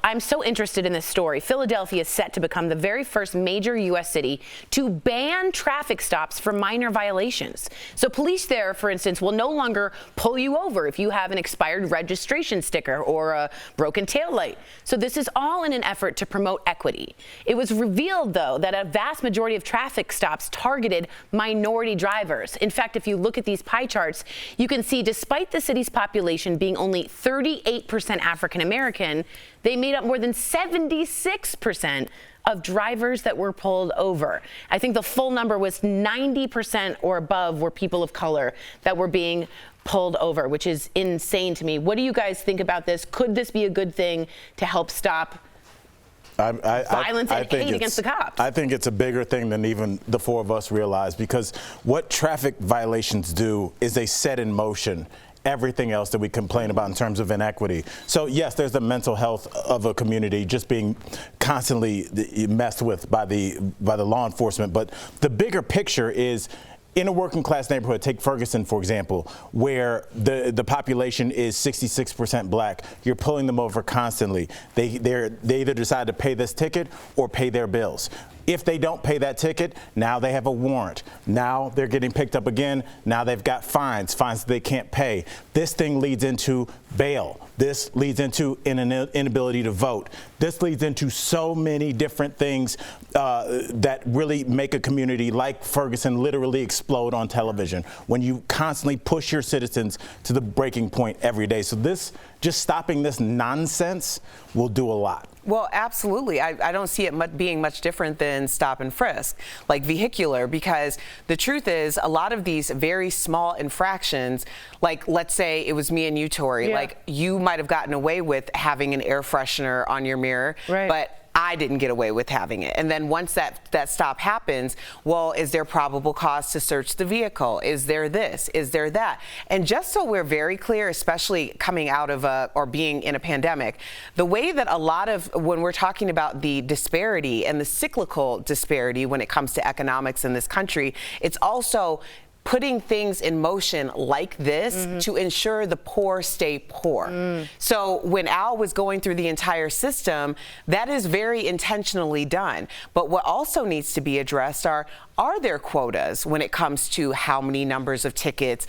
I'm so interested in this story. Philadelphia is set to become the very first major U.S. city to ban traffic stops for minor violations. So police there, for instance, will no longer pull you over if you have an expired registration sticker or a broken taillight. So this is all in an effort to promote equity. It was revealed, though, that a vast majority of traffic stops targeted minority drivers. In fact, if you look at these pie charts, you can see despite the city's population being only 38% African American, they made up more than 76% of drivers that were pulled over. I think the full number was 90% or above were people of color that were being pulled over, which is insane to me. What do you guys think about this? Could this be a good thing to help stop violence and hate against the cops? I think it's a bigger thing than even the four of us realize, because what traffic violations do is they set in motion everything else that we complain about in terms of inequity. So yes, there's the mental health of a community just being constantly messed with by the law enforcement, but the bigger picture is in a working class neighborhood. Take Ferguson, for example, where the population is 66% black. You're pulling them over constantly. They either decide to pay this ticket or pay their bills. If they don't pay that ticket, now they have a warrant. Now they're getting picked up again. Now they've got fines they can't pay. This thing leads into bail. This leads into an inability to vote. This leads into so many different things that really make a community like Ferguson literally explode on television when you constantly push your citizens to the breaking point every day. So just stopping this nonsense will do a lot. Well, absolutely. I don't see it being much different than stop and frisk, like vehicular, because the truth is a lot of these very small infractions, like let's say it was me and you, Tori, like you might have gotten away with having an air freshener on your mirror, but I didn't get away with having it. And then once that stop happens, well, is there probable cause to search the vehicle? Is there this? Is there that? And just so we're very clear, especially coming out of or being in a pandemic, the way that a lot of, when we're talking about the disparity and the cyclical disparity when it comes to economics in this country, it's also putting things in motion like this to ensure the poor stay poor. So when Al was going through the entire system, that is very intentionally done. But what also needs to be addressed are there quotas when it comes to how many numbers of tickets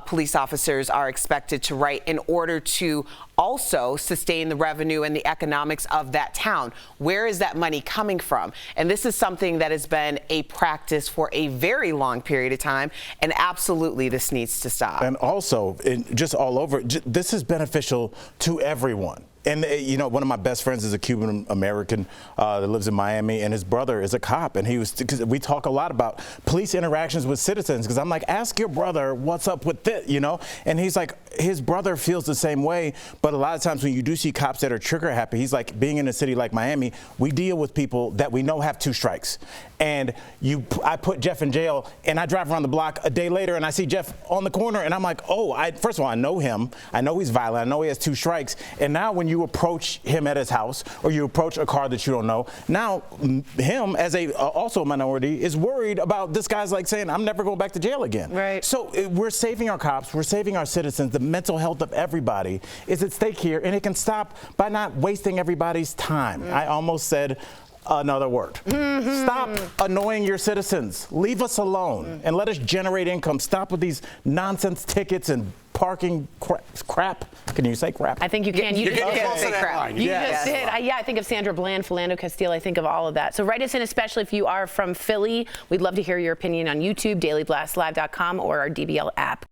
police officers are expected to write in order to also sustain the revenue and the economics of that town? Where is that money coming from? And this is something that has been a practice for a very long period of time, and absolutely this needs to stop. And also, just all over, this is beneficial to everyone. And, you know, one of my best friends is a Cuban American that lives in Miami, and his brother is a cop. And because we talk a lot about police interactions with citizens, because I'm like, ask your brother what's up with this, you know? And he's like, his brother feels the same way. But a lot of times when you do see cops that are trigger happy, he's like, being in a city like Miami, we deal with people that we know have 2 strikes. And I put Jeff in jail, and I drive around the block a day later, and I see Jeff on the corner, and I'm like, oh, first of all, I know him. I know he's violent. I know he has 2 strikes. And now when you approach him at his house, or you approach a car that you don't know, now him as also a minority is worried about this guy's like saying, I'm never going back to jail again. Right. So we're saving our cops, we're saving our citizens. The mental health of everybody is at stake here, and it can stop by not wasting everybody's time. I almost said another word. Stop annoying your citizens. Leave us alone and let us generate income. Stop with these nonsense tickets and parking crap. Can you say crap? I think you can. You just say crap. You just did. I think of Sandra Bland, Philando Castile. I think of all of that. So write us in, especially if you are from Philly. We'd love to hear your opinion on YouTube, dailyblastlive.com, or our DBL app.